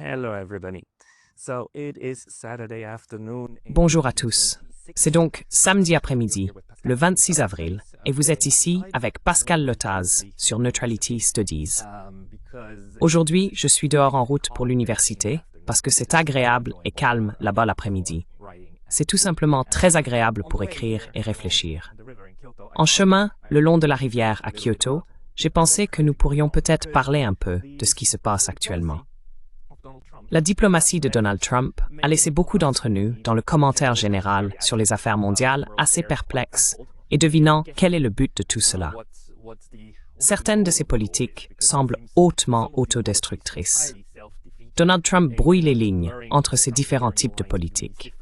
Hello everybody. So it is Saturday afternoon. Bonjour à tous. C'est donc samedi après-midi, le 26 avril, et vous êtes ici avec Pascal Lotaz sur Neutrality Studies. Aujourd'hui, je suis dehors en route pour l'université parce que c'est agréable et calme là-bas l'après-midi. C'est tout simplement très agréable pour écrire et réfléchir. En chemin, le long de la rivière à Kyoto, j'ai pensé que nous pourrions peut-être parler un peu de ce qui se passe actuellement. La diplomatie de Donald Trump a laissé beaucoup d'entre nous, dans le commentaire général sur les affaires mondiales, assez perplexes et devinant quel est le but de tout cela. Certaines de ces politiques semblent hautement autodestructrices. Donald Trump brouille les lignes entre ces différents types de politiques.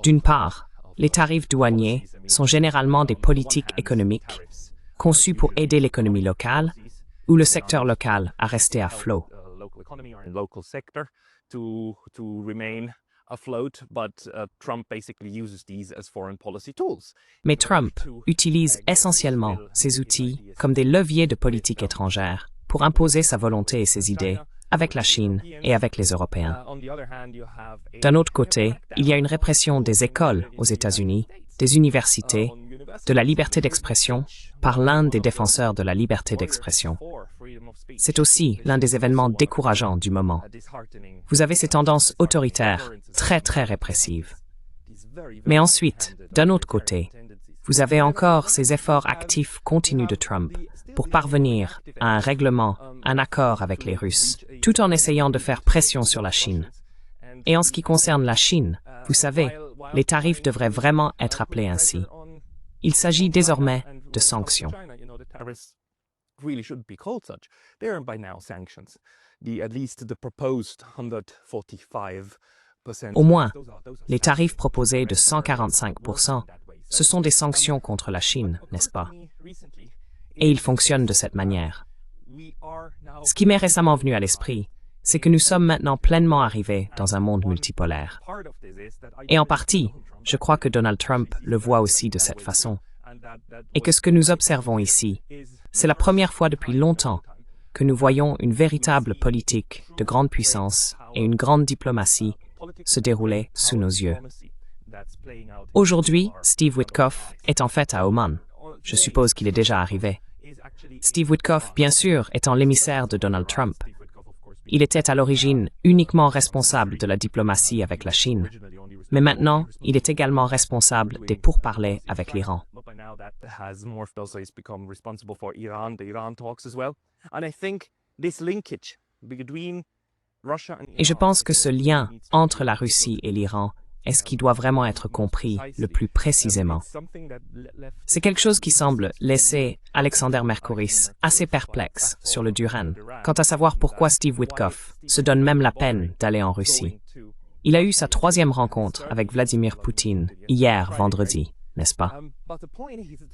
D'une part, les tarifs douaniers sont généralement des politiques économiques conçues pour aider l'économie locale ou le secteur local à rester à flot. Local sector to remain afloat, but Trump basically uses these as foreign policy tools. Mais Trump utilise essentiellement ces outils comme des leviers de politique étrangère pour imposer sa volonté et ses idées avec la Chine et avec les Européens. D'un autre côté, il y a une répression des écoles aux États-Unis, des universités, de la liberté d'expression par l'un des défenseurs de la liberté d'expression. C'est aussi l'un des événements décourageants du moment. Vous avez ces tendances autoritaires, très répressives. Mais ensuite, d'un autre côté, vous avez encore ces efforts actifs continus de Trump pour parvenir à un règlement, un accord avec les Russes, tout en essayant de faire pression sur la Chine. Et en ce qui concerne la Chine, vous savez, les tarifs devraient vraiment être appelés ainsi. Il s'agit désormais de sanctions. Really shouldn't be called such. They are by now sanctions. At least the proposed 145%. Au moins, les tarifs proposés de 145%, ce sont des sanctions contre la Chine, n'est-ce pas? Et ils fonctionnent de cette manière. Ce qui m'est récemment venu à l'esprit, c'est que nous sommes maintenant pleinement arrivés dans un monde multipolaire. Et en partie, je crois que Donald Trump le voit aussi de cette façon. Et que ce que nous observons ici, c'est la première fois depuis longtemps que nous voyons une véritable politique de grande puissance et une grande diplomatie se dérouler sous nos yeux. Aujourd'hui, Steve Witkoff est en fait à Oman. Je suppose qu'il est déjà arrivé. Steve Witkoff, bien sûr, étant l'émissaire de Donald Trump. Il était à l'origine uniquement responsable de la diplomatie avec la Chine. Mais maintenant, il est également responsable des pourparlers avec l'Iran. Et je pense que ce lien entre la Russie et l'Iran est ce qui doit vraiment être compris le plus précisément. C'est quelque chose qui semble laisser Alexander Mercouris assez perplexe sur le Duran, quant à savoir pourquoi Steve Witkoff se donne même la peine d'aller en Russie. Il a eu sa troisième rencontre avec Vladimir Poutine hier vendredi, n'est-ce pas?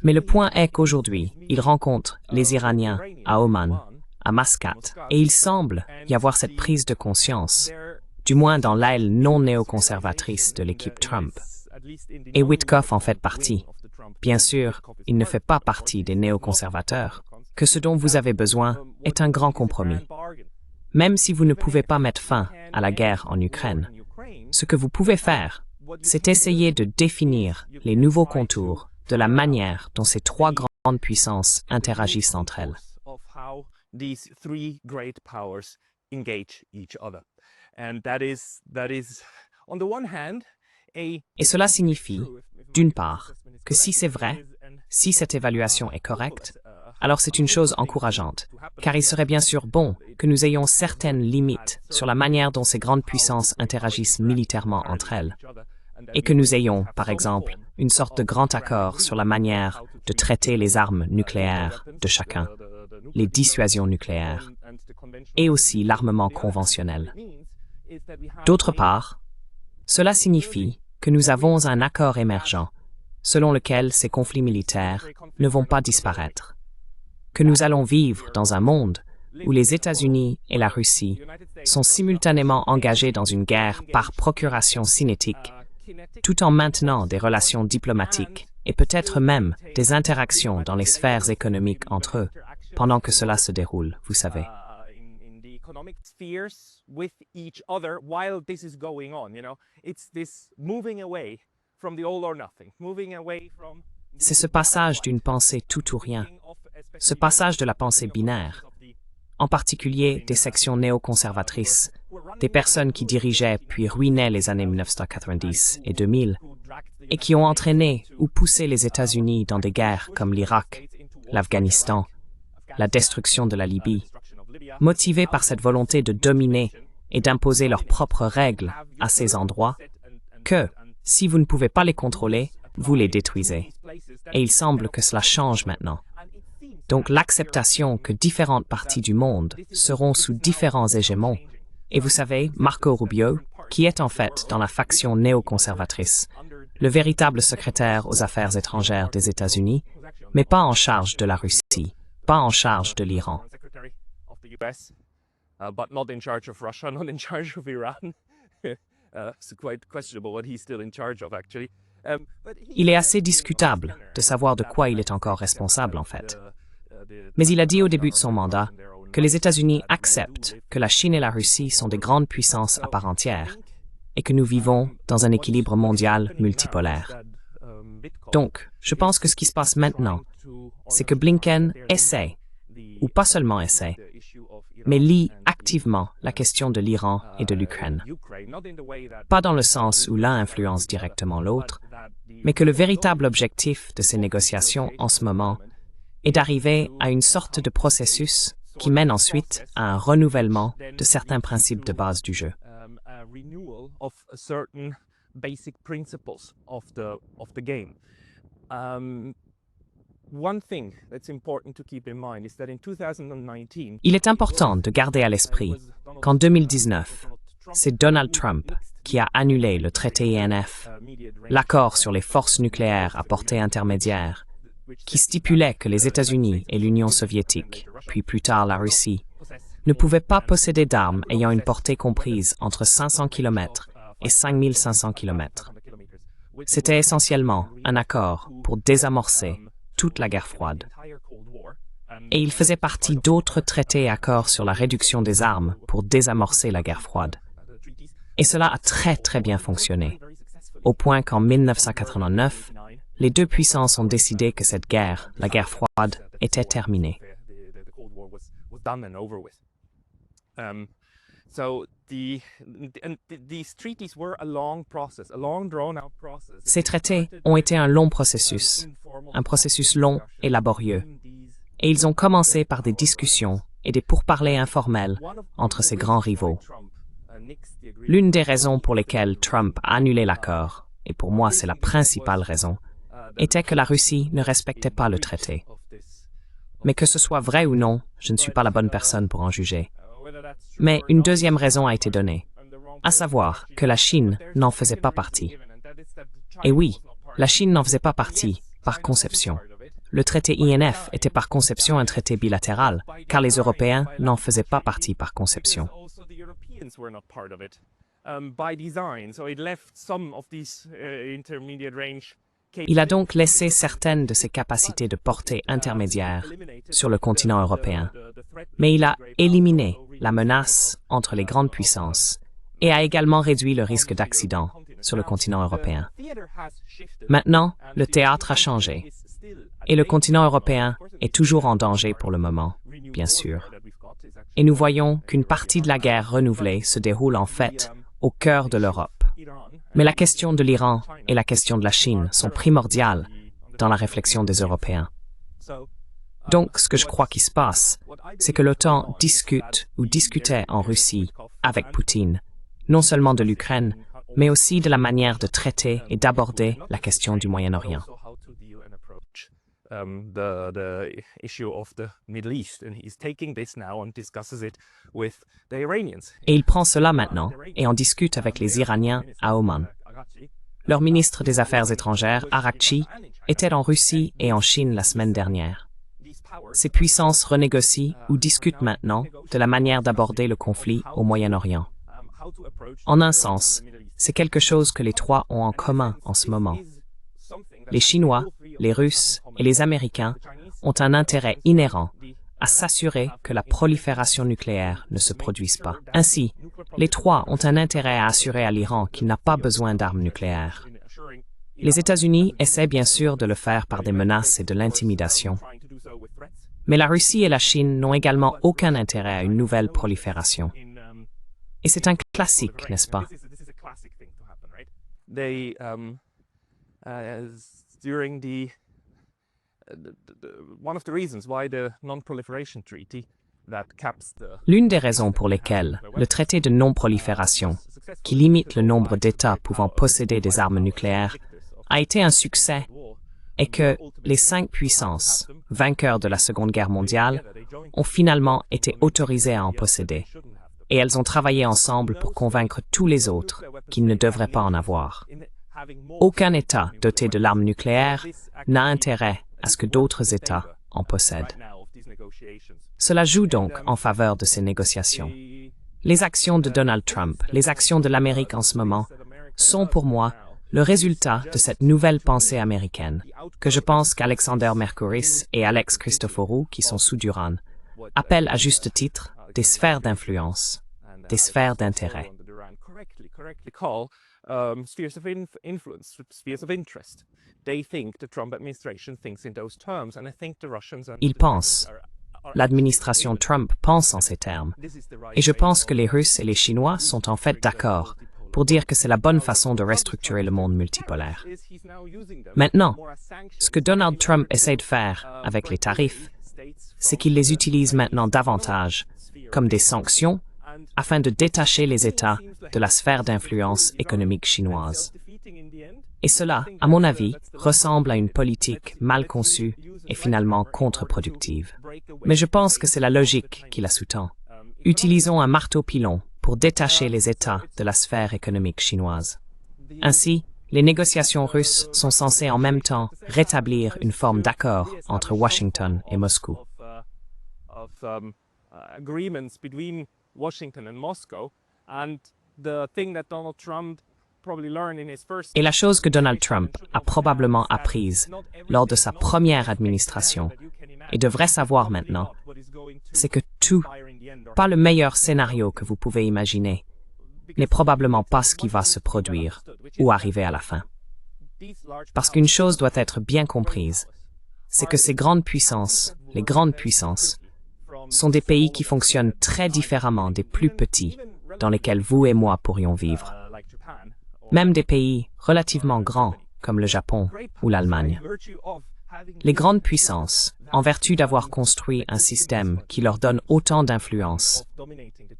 Mais le point est qu'aujourd'hui, il rencontre les Iraniens à Oman, à Mascate, et il semble y avoir cette prise de conscience, du moins dans l'aile non néoconservatrice de l'équipe Trump. Et Witkoff en fait partie. Bien sûr, il ne fait pas partie des néoconservateurs, que ce dont vous avez besoin est un grand compromis. Même si vous ne pouvez pas mettre fin à la guerre en Ukraine, ce que vous pouvez faire, c'est essayer de définir les nouveaux contours de la manière dont ces trois grandes puissances interagissent entre elles. Et cela signifie, d'une part, que si c'est vrai, si cette évaluation est correcte, alors c'est une chose encourageante, car il serait bien sûr bon que nous ayons certaines limites sur la manière dont ces grandes puissances interagissent militairement entre elles, et que nous ayons, par exemple, une sorte de grand accord sur la manière de traiter les armes nucléaires de chacun, les dissuasions nucléaires, et aussi l'armement conventionnel. D'autre part, cela signifie que nous avons un accord émergent, selon lequel ces conflits militaires ne vont pas disparaître, que nous allons vivre dans un monde où les États-Unis et la Russie sont simultanément engagés dans une guerre par procuration cinétique, tout en maintenant des relations diplomatiques et peut-être même des interactions dans les sphères économiques entre eux, pendant que cela se déroule, vous savez. economic spheres with each other while this is going on, you know. It's this moving away from the all or nothing, moving away from... C'est ce passage d'une pensée tout ou rien, ce passage de la pensée binaire, en particulier des sections néoconservatrices, des personnes qui dirigeaient puis ruinaient les années 1990 et 2000, et qui ont entraîné ou poussé les États-Unis dans des guerres comme l'Irak, l'Afghanistan, la destruction de la Libye, motivés par cette volonté de dominer et d'imposer leurs propres règles à ces endroits, que, si vous ne pouvez pas les contrôler, vous les détruisez. Et il semble que cela change maintenant. Donc l'acceptation que différentes parties du monde seront sous différents hégémons. Et vous savez, Marco Rubio, qui est en fait dans la faction néoconservatrice, le véritable secrétaire aux affaires étrangères des États-Unis, mais pas en charge de la Russie, pas en charge de l'Iran. Il est assez discutable de savoir de quoi il est encore responsable en fait. Mais il a dit au début de son mandat que les États-Unis acceptent que la Chine et la Russie sont des grandes puissances à part entière et que nous vivons dans un équilibre mondial multipolaire. Donc, je pense que ce qui se passe maintenant, c'est que Blinken essaie, ou pas seulement essaie, mais lie activement la question de l'Iran et de l'Ukraine. Pas dans le sens où l'un influence directement l'autre, mais que le véritable objectif de ces négociations en ce moment est d'arriver à une sorte de processus qui mène ensuite à un renouvellement de certains principes de base du jeu. Il est important de garder à l'esprit qu'en 2019, c'est Donald Trump qui a annulé le traité INF, l'accord sur les forces nucléaires à portée intermédiaire, qui stipulait que les États-Unis et l'Union soviétique, puis plus tard la Russie, ne pouvaient pas posséder d'armes ayant une portée comprise entre 500 km et 5500 km. C'était essentiellement un accord pour désamorcer toute la guerre froide. Et il faisait partie d'autres traités et accords sur la réduction des armes pour désamorcer la guerre froide. Et cela a très bien fonctionné, au point qu'en 1989, les deux puissances ont décidé que cette guerre, la guerre froide, était terminée. Ces traités ont été un long processus long et laborieux, et ils ont commencé par des discussions et des pourparlers informels entre ces grands rivaux. L'une des raisons pour lesquelles Trump a annulé l'accord, et pour moi c'est la principale raison, était que la Russie ne respectait pas le traité. Mais que ce soit vrai ou non, je ne suis pas la bonne personne pour en juger. Mais une deuxième raison a été donnée, à savoir que la Chine n'en faisait pas partie. Et oui, la Chine n'en faisait pas partie, par conception. Le traité INF était par conception un traité bilatéral, car les Européens n'en faisaient pas partie par conception. Il a donc laissé certaines de ses capacités de portée intermédiaire sur le continent européen, mais il a éliminé la menace entre les grandes puissances et a également réduit le risque d'accident sur le continent européen. Maintenant, le théâtre a changé, et le continent européen est toujours en danger pour le moment, bien sûr. Et nous voyons qu'une partie de la guerre renouvelée se déroule en fait au cœur de l'Europe. Mais la question de l'Iran et la question de la Chine sont primordiales dans la réflexion des Européens. Donc, ce que je crois qui se passe, c'est que l'OTAN discute ou discutait en Russie avec Poutine, non seulement de l'Ukraine, mais aussi de la manière de traiter et d'aborder la question du Moyen-Orient. Et il prend cela maintenant et en discute avec les Iraniens à Oman. Leur ministre des Affaires étrangères, Arakchi, était en Russie et en Chine la semaine dernière. Ces puissances renégocient ou discutent maintenant de la manière d'aborder le conflit au Moyen-Orient. En un sens, c'est quelque chose que les trois ont en commun en ce moment. Les Chinois, les Russes et les Américains ont un intérêt inhérent à s'assurer que la prolifération nucléaire ne se produise pas. Ainsi, les trois ont un intérêt à assurer à l'Iran qu'il n'a pas besoin d'armes nucléaires. Les États-Unis essaient bien sûr de le faire par des menaces et de l'intimidation. Mais la Russie et la Chine n'ont également aucun intérêt à une nouvelle prolifération. Et c'est un classique, n'est-ce pas? L'une des raisons pour lesquelles le traité de non-prolifération, qui limite le nombre d'États pouvant posséder des armes nucléaires, a été un succès est que les 5 puissances, vainqueurs de la Seconde Guerre mondiale, ont finalement été autorisées à en posséder. Et elles ont travaillé ensemble pour convaincre tous les autres qu'ils ne devraient pas en avoir. Aucun État doté de l'arme nucléaire n'a intérêt à ce que d'autres États en possèdent. Cela joue donc en faveur de ces négociations. Les actions de Donald Trump, les actions de l'Amérique en ce moment, sont pour moi le résultat de cette nouvelle pensée américaine, que je pense qu'Alexander Mercouris et Alex Christoforou, qui sont sous Duran, appellent à juste titre des sphères d'influence, des sphères d'intérêt. Ils pensent, l'administration Trump pense en ces termes, et je pense que les Russes et les Chinois sont en fait d'accord pour dire que c'est la bonne façon de restructurer le monde multipolaire. Maintenant, ce que Donald Trump essaie de faire avec les tarifs, c'est qu'il les utilise maintenant davantage comme des sanctions afin de détacher les États de la sphère d'influence économique chinoise. Et cela, à mon avis, ressemble à une politique mal conçue et finalement contre-productive. Mais je pense que c'est la logique qui la sous-tend. Utilisons un marteau-pilon pour détacher les États de la sphère économique chinoise. Ainsi, les négociations russes sont censées en même temps rétablir une forme d'accord entre Washington et Moscou. Et la chose que Donald Trump a probablement apprise lors de sa première administration, et devrait savoir maintenant, c'est que tout, pas le meilleur scénario que vous pouvez imaginer, n'est probablement pas ce qui va se produire ou arriver à la fin. Parce qu'une chose doit être bien comprise, c'est que ces grandes puissances, les grandes puissances, sont des pays qui fonctionnent très différemment des plus petits dans lesquels vous et moi pourrions vivre. Même des pays relativement grands comme le Japon ou l'Allemagne. Les grandes puissances, en vertu d'avoir construit un système qui leur donne autant d'influence,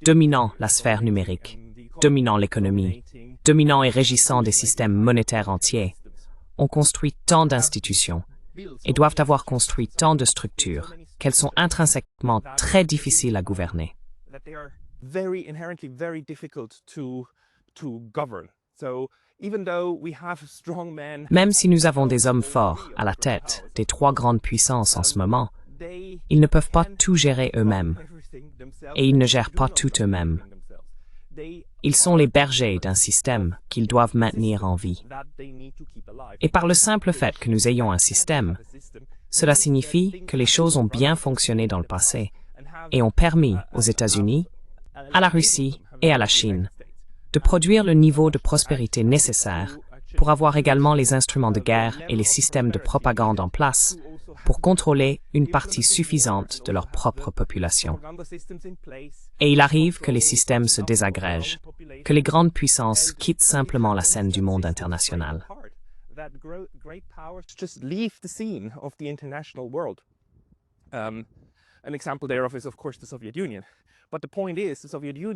dominant la sphère numérique, dominant l'économie, dominant et régissant des systèmes monétaires entiers, ont construit tant d'institutions et doivent avoir construit tant de structures qu'elles sont intrinsèquement très difficiles à gouverner. Même si nous avons des hommes forts à la tête des 3 grandes puissances en ce moment, ils ne peuvent pas tout gérer eux-mêmes, et ils ne gèrent pas tout eux-mêmes. Ils sont les bergers d'un système qu'ils doivent maintenir en vie. Et par le simple fait que nous ayons un système, cela signifie que les choses ont bien fonctionné dans le passé et ont permis aux États-Unis, à la Russie et à la Chine de produire le niveau de prospérité nécessaire pour avoir également les instruments de guerre et les systèmes de propagande en place pour contrôler une partie suffisante de leur propre population. Et il arrive que les systèmes se désagrègent, que les grandes puissances quittent simplement la scène du monde international.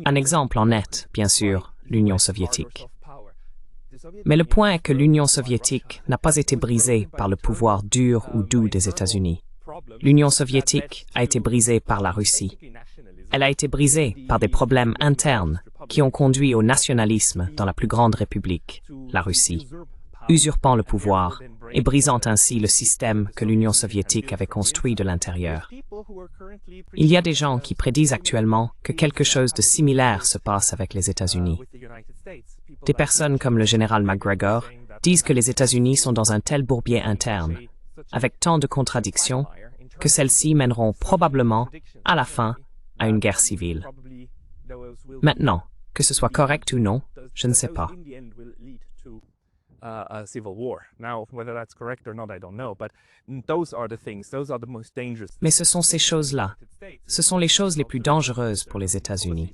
Un exemple en est, bien sûr, l'Union soviétique. Mais le point est que l'Union soviétique n'a pas été brisée par le pouvoir dur ou doux des États-Unis. L'Union soviétique a été brisée par la Russie. Elle a été brisée par des problèmes internes qui ont conduit au nationalisme dans la plus grande république, la Russie, usurpant le pouvoir et brisant ainsi le système que l'Union soviétique avait construit de l'intérieur. Il y a des gens qui prédisent actuellement que quelque chose de similaire se passe avec les États-Unis. Des personnes comme le général McGregor disent que les États-Unis sont dans un tel bourbier interne, avec tant de contradictions, que celles-ci mèneront probablement, à la fin, à une guerre civile. Maintenant, que ce soit correct ou non, je ne sais pas. A civil war. Now, whether that's correct or not, I don't know. But those are the things. Those are the most dangerous. Mais ce sont ces choses-là. Ce sont les choses les plus dangereuses pour les États-Unis.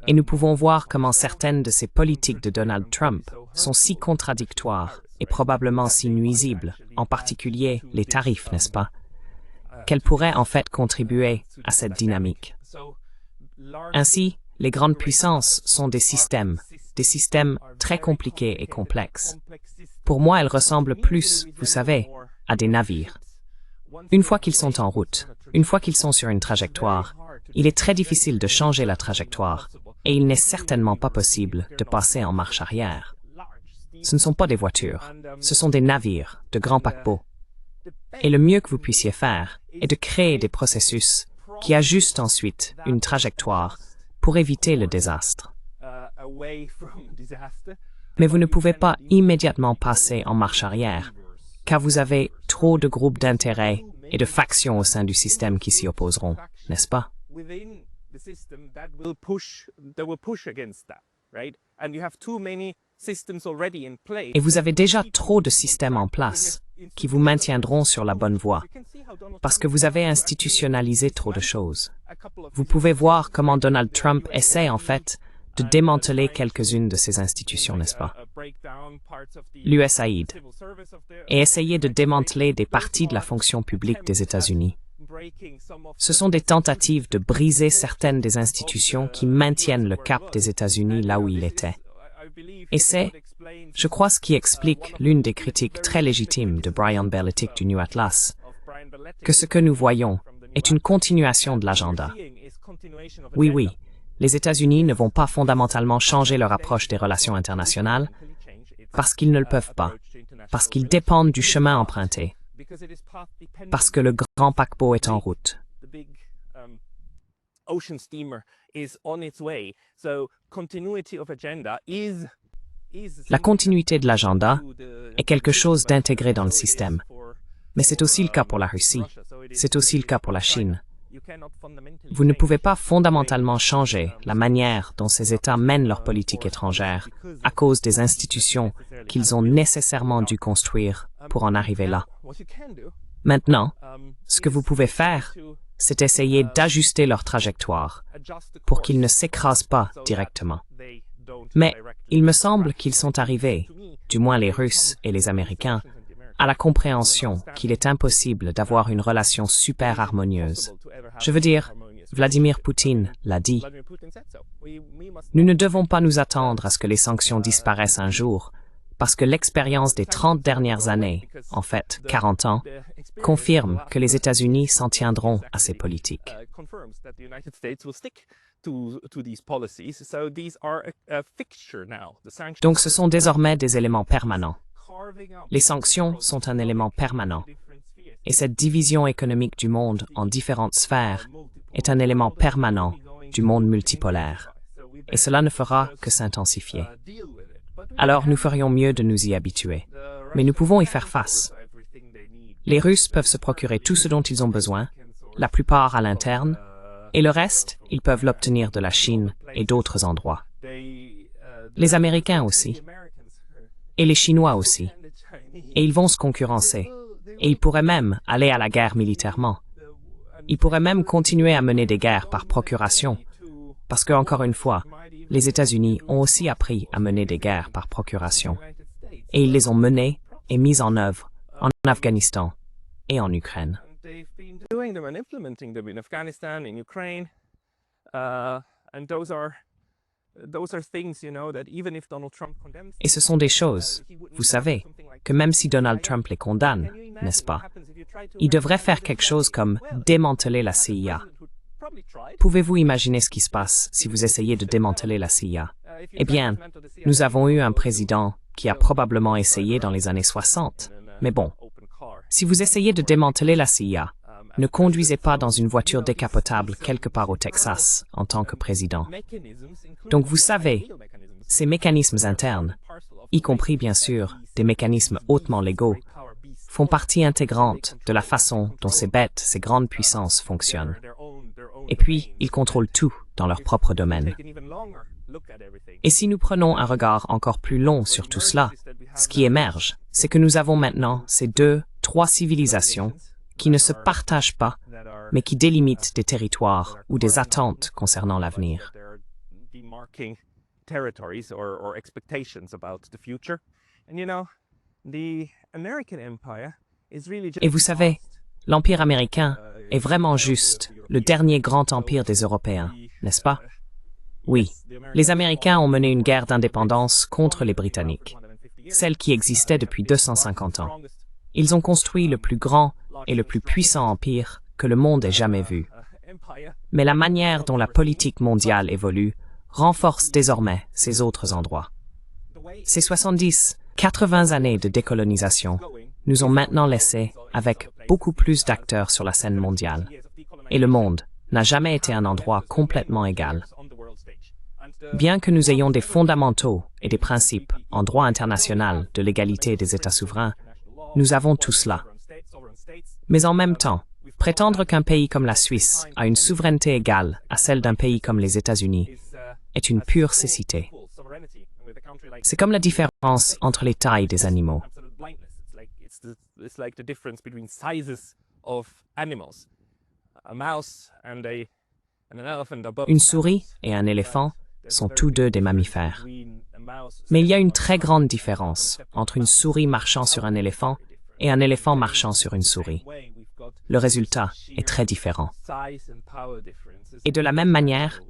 Et nous pouvons voir comment certaines de ces politiques de Donald Trump sont si contradictoires et probablement si nuisibles, en particulier les tarifs, n'est-ce pas, qu'elles pourraient en fait contribuer à cette dynamique. Ainsi, les grandes puissances sont des systèmes très compliqués et complexes. Pour moi, elles ressemblent plus, vous savez, à des navires. Une fois qu'ils sont en route, une fois qu'ils sont sur une trajectoire, il est très difficile de changer la trajectoire, et il n'est certainement pas possible de passer en marche arrière. Ce ne sont pas des voitures, ce sont des navires, de grands paquebots. Et le mieux que vous puissiez faire est de créer des processus qui ajustent ensuite une trajectoire pour éviter le désastre. Mais vous ne pouvez pas immédiatement passer en marche arrière, car vous avez trop de groupes d'intérêt et de factions au sein du système qui s'y opposeront, n'est-ce pas? Et vous avez déjà trop de systèmes en place qui vous maintiendront sur la bonne voie, parce que vous avez institutionnalisé trop de choses. Vous pouvez voir comment Donald Trump essaie en fait de démanteler quelques-unes de ces institutions, n'est-ce pas? L'USAID, et essayer de démanteler des parties de la fonction publique des États-Unis. Ce sont des tentatives de briser certaines des institutions qui maintiennent le cap des États-Unis là où il était. Et c'est, je crois, ce qui explique l'une des critiques très légitimes de Brian Belichick du New Atlas, que ce que nous voyons est une continuation de l'agenda. Oui, les États-Unis ne vont pas fondamentalement changer leur approche des relations internationales parce qu'ils ne le peuvent pas, parce qu'ils dépendent du chemin emprunté, parce que le grand paquebot est en route. La continuité de l'agenda est quelque chose d'intégré dans le système. Mais c'est aussi le cas pour la Russie, c'est aussi le cas pour la Chine. Vous ne pouvez pas fondamentalement changer la manière dont ces États mènent leur politique étrangère à cause des institutions qu'ils ont nécessairement dû construire pour en arriver là. Maintenant, ce que vous pouvez faire, c'est essayer d'ajuster leur trajectoire pour qu'ils ne s'écrasent pas directement. Mais il me semble qu'ils sont arrivés, du moins les Russes et les Américains, à la compréhension qu'il est impossible d'avoir une relation super harmonieuse. Je veux dire, Vladimir Poutine l'a dit. Nous ne devons pas nous attendre à ce que les sanctions disparaissent un jour, parce que l'expérience des 30 dernières années, en fait 40 ans, confirme que les États-Unis s'en tiendront à ces politiques. Donc ce sont désormais des éléments permanents. Les sanctions sont un élément permanent. Et cette division économique du monde en différentes sphères est un élément permanent du monde multipolaire. Et cela ne fera que s'intensifier. Alors nous ferions mieux de nous y habituer. Mais nous pouvons y faire face. Les Russes peuvent se procurer tout ce dont ils ont besoin, la plupart à l'interne, et le reste, ils peuvent l'obtenir de la Chine et d'autres endroits. Les Américains aussi. Et les Chinois aussi. Et ils vont se concurrencer. Et ils pourraient même aller à la guerre militairement. Ils pourraient même continuer à mener des guerres par procuration. Parce que, encore une fois, les États-Unis ont aussi appris à mener des guerres par procuration. Et ils les ont menées et mises en œuvre en Afghanistan et en Ukraine. Et ce sont des choses, vous savez, que même si Donald Trump les condamne, n'est-ce pas, il devrait faire quelque chose comme démanteler la CIA. Pouvez-vous imaginer ce qui se passe si vous essayez de démanteler la CIA? Eh bien, nous avons eu un président qui a probablement essayé dans les années 60. Mais bon, si vous essayez de démanteler la CIA, ne conduisez pas dans une voiture décapotable quelque part au Texas en tant que président. Donc vous savez, ces mécanismes internes, y compris bien sûr des mécanismes hautement légaux, font partie intégrante de la façon dont ces bêtes, ces grandes puissances fonctionnent. Et puis, ils contrôlent tout dans leur propre domaine. Et si nous prenons un regard encore plus long sur tout cela, ce qui émerge, c'est que nous avons maintenant ces 2, 3 civilisations qui ne se partagent pas, mais qui délimitent des territoires ou des attentes concernant l'avenir. Et vous savez, l'Empire américain est vraiment juste le dernier grand empire des Européens, n'est-ce pas? Oui, les Américains ont mené une guerre d'indépendance contre les Britanniques, celle qui existait depuis 250 ans. Ils ont construit le plus grand et le plus puissant empire que le monde ait jamais vu. Mais la manière dont la politique mondiale évolue renforce désormais ces autres endroits. Ces 70, 80 années de décolonisation nous ont maintenant laissés avec beaucoup plus d'acteurs sur la scène mondiale. Et le monde n'a jamais été un endroit complètement égal. Bien que nous ayons des fondamentaux et des principes en droit international de l'égalité des États souverains, nous avons tout cela. Mais en même temps, prétendre qu'un pays comme la Suisse a une souveraineté égale à celle d'un pays comme les États-Unis est une pure cécité. C'est comme la différence entre les tailles des animaux. Une souris et un éléphant sont tous deux des mammifères. Mais il y a une très grande différence entre une souris marchant sur un éléphant et un éléphant marchant sur une souris. Le résultat est très différent. Et de la même manière,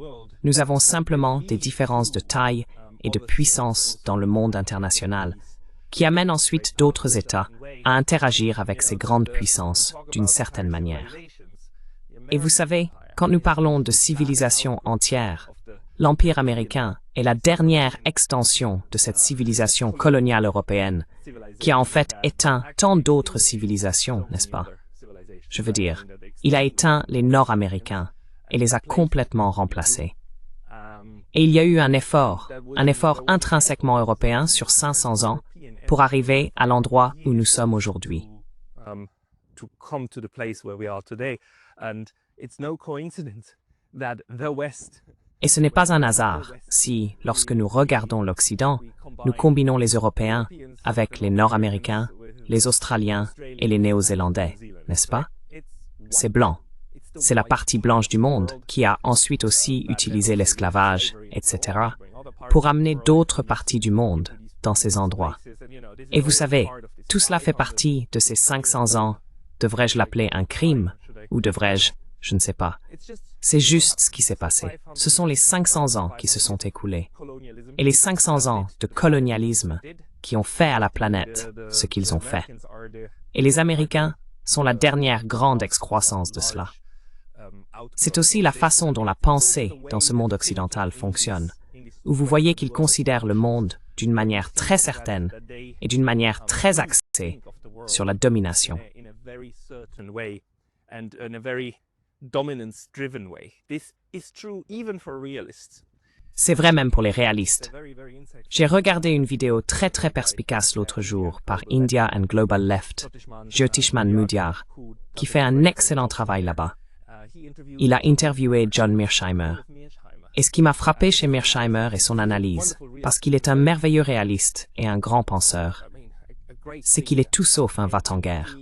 nous avons simplement des différences de taille et de puissance dans le monde international, qui amènent ensuite d'autres États à interagir avec ces grandes puissances d'une certaine manière. Et vous savez, quand nous parlons de civilisation entière, l'Empire américain est la dernière extension de cette civilisation coloniale européenne, qui a en fait éteint tant d'autres civilisations, n'est-ce pas? Je veux dire, il a éteint les Nord-Américains et les a complètement remplacés. Et il y a eu un effort intrinsèquement européen sur 500 ans pour arriver à l'endroit où nous sommes aujourd'hui. Et ce n'est pas un hasard si, lorsque nous regardons l'Occident, nous combinons les Européens avec les Nord-Américains, les Australiens et les Néo-Zélandais, n'est-ce pas? C'est blanc. C'est la partie blanche du monde qui a ensuite aussi utilisé l'esclavage, etc., pour amener d'autres parties du monde dans ces endroits. Et vous savez, tout cela fait partie de ces 500 ans, devrais-je l'appeler un crime, ou devrais-je, je ne sais pas. C'est juste ce qui s'est passé. Ce sont les 500 ans qui se sont écoulés. Et les 500 ans de colonialisme qui ont fait à la planète ce qu'ils ont fait. Et les Américains sont la dernière grande excroissance de cela. C'est aussi la façon dont la pensée dans ce monde occidental fonctionne, où vous voyez qu'ils considèrent le monde d'une manière très certaine et d'une manière très axée sur la domination. C'est vrai même pour les réalistes. J'ai regardé une vidéo très perspicace l'autre jour par India and Global Left, Jyotishman Mudhyar, qui fait un excellent travail là-bas. Il a interviewé John Mearsheimer. Et ce qui m'a frappé chez Mearsheimer est son analyse, parce qu'il est un merveilleux réaliste et un grand penseur, c'est qu'il est tout sauf un va-t-en-guerre.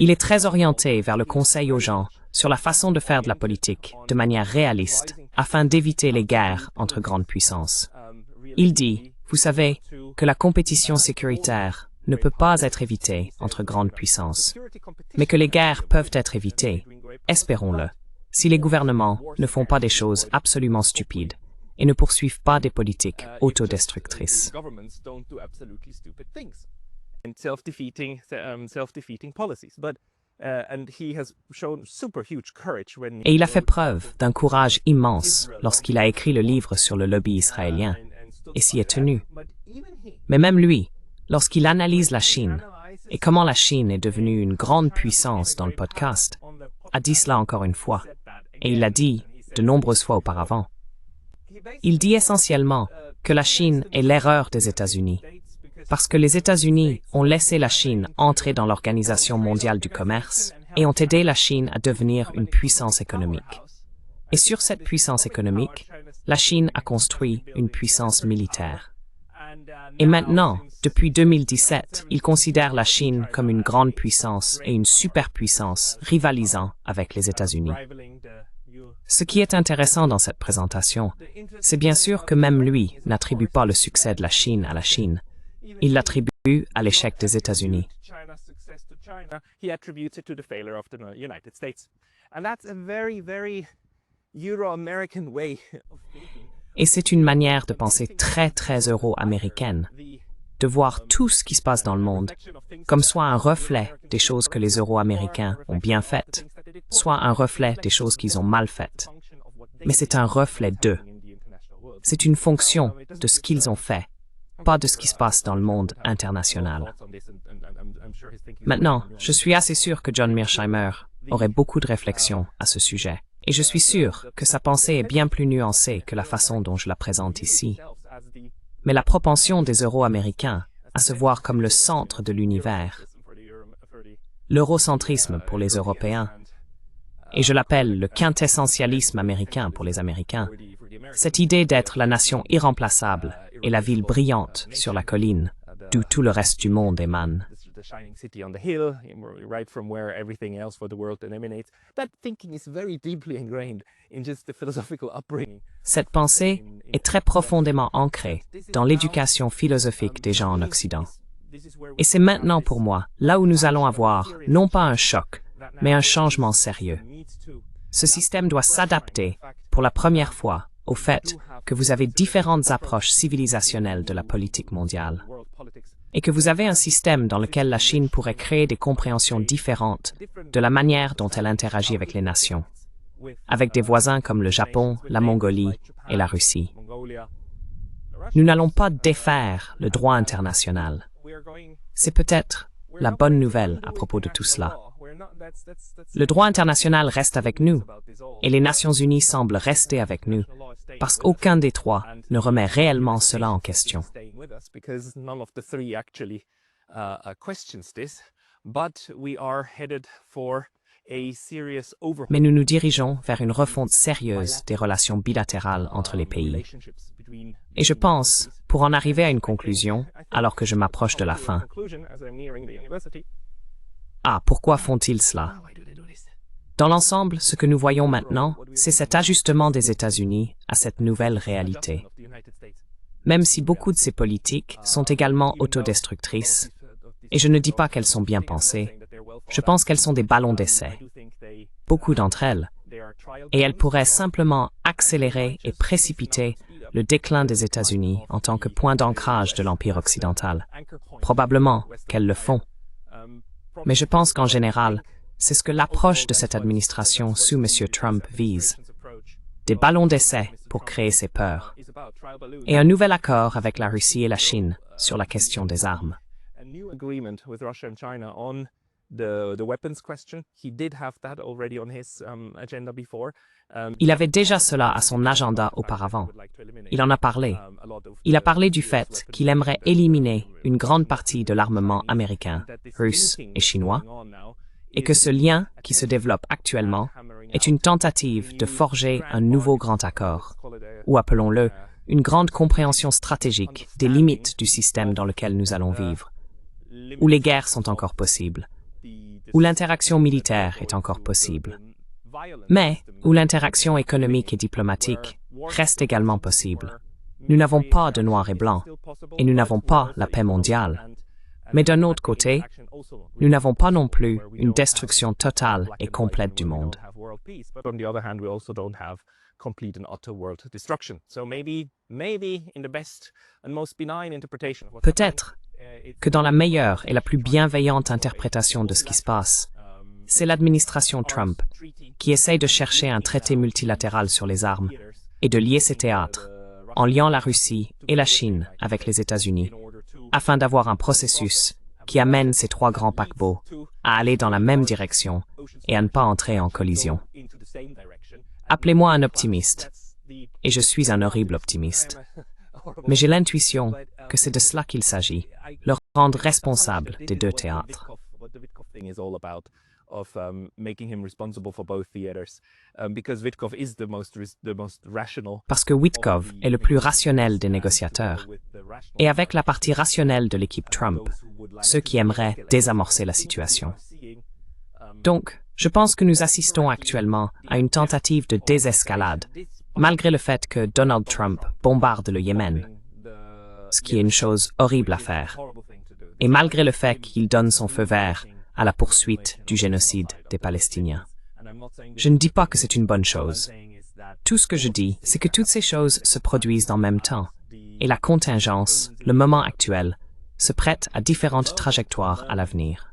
Il est très orienté vers le conseil aux gens sur la façon de faire de la politique de manière réaliste, afin d'éviter les guerres entre grandes puissances. Il dit, vous savez, que la compétition sécuritaire ne peut pas être évitée entre grandes puissances, mais que les guerres peuvent être évitées, espérons-le, si les gouvernements ne font pas des choses absolument stupides et ne poursuivent pas des politiques autodestructrices. Et il a fait preuve d'un courage immense lorsqu'il a écrit le livre sur le lobby israélien, et s'y est tenu. Mais même lui, lorsqu'il analyse la Chine, et comment la Chine est devenue une grande puissance dans le podcast, a dit cela encore une fois, et il l'a dit de nombreuses fois auparavant. Il dit essentiellement que la Chine est l'erreur des États-Unis, parce que les États-Unis ont laissé la Chine entrer dans l'Organisation mondiale du commerce et ont aidé la Chine à devenir une puissance économique. Et sur cette puissance économique, la Chine a construit une puissance militaire. Et maintenant, depuis 2017, ils considèrent la Chine comme une grande puissance et une superpuissance rivalisant avec les États-Unis. Ce qui est intéressant dans cette présentation, c'est bien sûr que même lui n'attribue pas le succès de la Chine à la Chine. Il l'attribue à l'échec des États-Unis. He attributes it to the failure of the United States. And that's a very, very Euro-American way of thinking. Et c'est une manière de penser très, très euro-américaine, de voir tout ce qui se passe dans le monde comme soit un reflet des choses que les euro-américains ont bien faites, soit un reflet des choses qu'ils ont mal faites. Mais c'est un reflet d'eux. C'est une fonction de ce qu'ils ont fait, pas de ce qui se passe dans le monde international. Maintenant, je suis assez sûr que John Mearsheimer aurait beaucoup de réflexions à ce sujet. Et je suis sûr que sa pensée est bien plus nuancée que la façon dont je la présente ici. Mais la propension des Euro-Américains à se voir comme le centre de l'univers, l'eurocentrisme pour les Européens, et je l'appelle le quintessentialisme américain pour les Américains, cette idée d'être la nation irremplaçable et la ville brillante sur la colline, d'où tout le reste du monde émane. The shining city on the hill, right from where everything else for the world emanates. That thinking is very deeply ingrained in just the philosophical upbringing. Cette pensée est très profondément ancrée dans l'éducation philosophique des gens en Occident. Et c'est maintenant pour moi, là où nous allons avoir, non pas un choc, mais un changement sérieux. Ce système doit s'adapter, pour la première fois, au fait que vous avez différentes approches civilisationnelles de la politique mondiale. Et que vous avez un système dans lequel la Chine pourrait créer des compréhensions différentes de la manière dont elle interagit avec les nations, avec des voisins comme le Japon, la Mongolie et la Russie. Nous n'allons pas défaire le droit international. C'est peut-être la bonne nouvelle à propos de tout cela. Le droit international reste avec nous, et les Nations Unies semblent rester avec nous, parce qu'aucun des trois ne remet réellement cela en question. Mais nous nous dirigeons vers une refonte sérieuse des relations bilatérales entre les pays. Et je pense, pour en arriver à une conclusion, alors que je m'approche de la fin, pourquoi font-ils cela? Dans l'ensemble, ce que nous voyons maintenant, c'est cet ajustement des États-Unis à cette nouvelle réalité. Même si beaucoup de ces politiques sont également autodestructrices, et je ne dis pas qu'elles sont bien pensées, je pense qu'elles sont des ballons d'essai, beaucoup d'entre elles, et elles pourraient simplement accélérer et précipiter le déclin des États-Unis en tant que point d'ancrage de l'Empire occidental. Probablement qu'elles le font. Mais je pense qu'en général, c'est ce que l'approche de cette administration sous M. Trump vise. Des ballons d'essai pour créer ces peurs. Et un nouvel accord avec la Russie et la Chine sur la question des armes. Il avait déjà cela à son agenda auparavant. Il en a parlé. Il a parlé du fait qu'il aimerait éliminer une grande partie de l'armement américain, russe et chinois, et que ce lien qui se développe actuellement est une tentative de forger un nouveau grand accord, ou appelons-le une grande compréhension stratégique des limites du système dans lequel nous allons vivre, où les guerres sont encore possibles, où l'interaction militaire est encore possible, mais où l'interaction économique et diplomatique reste également possible. Nous n'avons pas de noir et blanc, et nous n'avons pas la paix mondiale. Mais d'un autre côté, nous n'avons pas non plus une destruction totale et complète du monde. Peut-être que dans la meilleure et la plus bienveillante interprétation de ce qui se passe, c'est l'administration Trump qui essaye de chercher un traité multilatéral sur les armes et de lier ces théâtres, en liant la Russie et la Chine avec les États-Unis, afin d'avoir un processus qui amène ces trois grands paquebots à aller dans la même direction et à ne pas entrer en collision. Appelez-moi un optimiste, et je suis un horrible optimiste. Mais j'ai l'intuition que c'est de cela qu'il s'agit, le rendre responsable des deux théâtres. Parce que Wittkov est le plus rationnel des négociateurs, et avec la partie rationnelle de l'équipe Trump, ceux qui aimeraient désamorcer la situation. Donc, je pense que nous assistons actuellement à une tentative de désescalade, malgré le fait que Donald Trump bombarde le Yémen, ce qui est une chose horrible à faire, et malgré le fait qu'il donne son feu vert à la poursuite du génocide des Palestiniens. Je ne dis pas que c'est une bonne chose. Tout ce que je dis, c'est que toutes ces choses se produisent en même temps, et la contingence, le moment actuel, se prête à différentes trajectoires à l'avenir.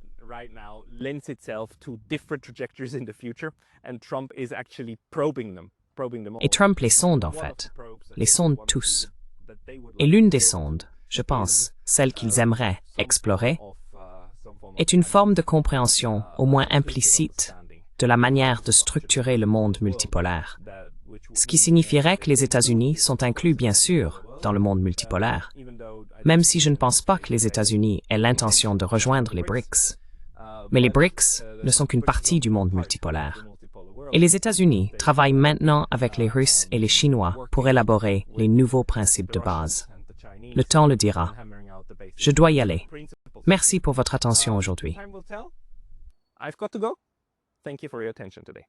Et Trump les sonde en fait, les sonde tous. Et l'une des sondes, je pense, celle qu'ils aimeraient explorer, est une forme de compréhension, au moins implicite, de la manière de structurer le monde multipolaire. Ce qui signifierait que les États-Unis sont inclus, bien sûr, dans le monde multipolaire, même si je ne pense pas que les États-Unis aient l'intention de rejoindre les BRICS. Mais les BRICS ne sont qu'une partie du monde multipolaire. Et les États-Unis travaillent maintenant avec les Russes et les Chinois pour élaborer les nouveaux principes de base. Le temps le dira. Je dois y aller. Merci pour votre attention aujourd'hui. I've got to go. Thank you for your attention today.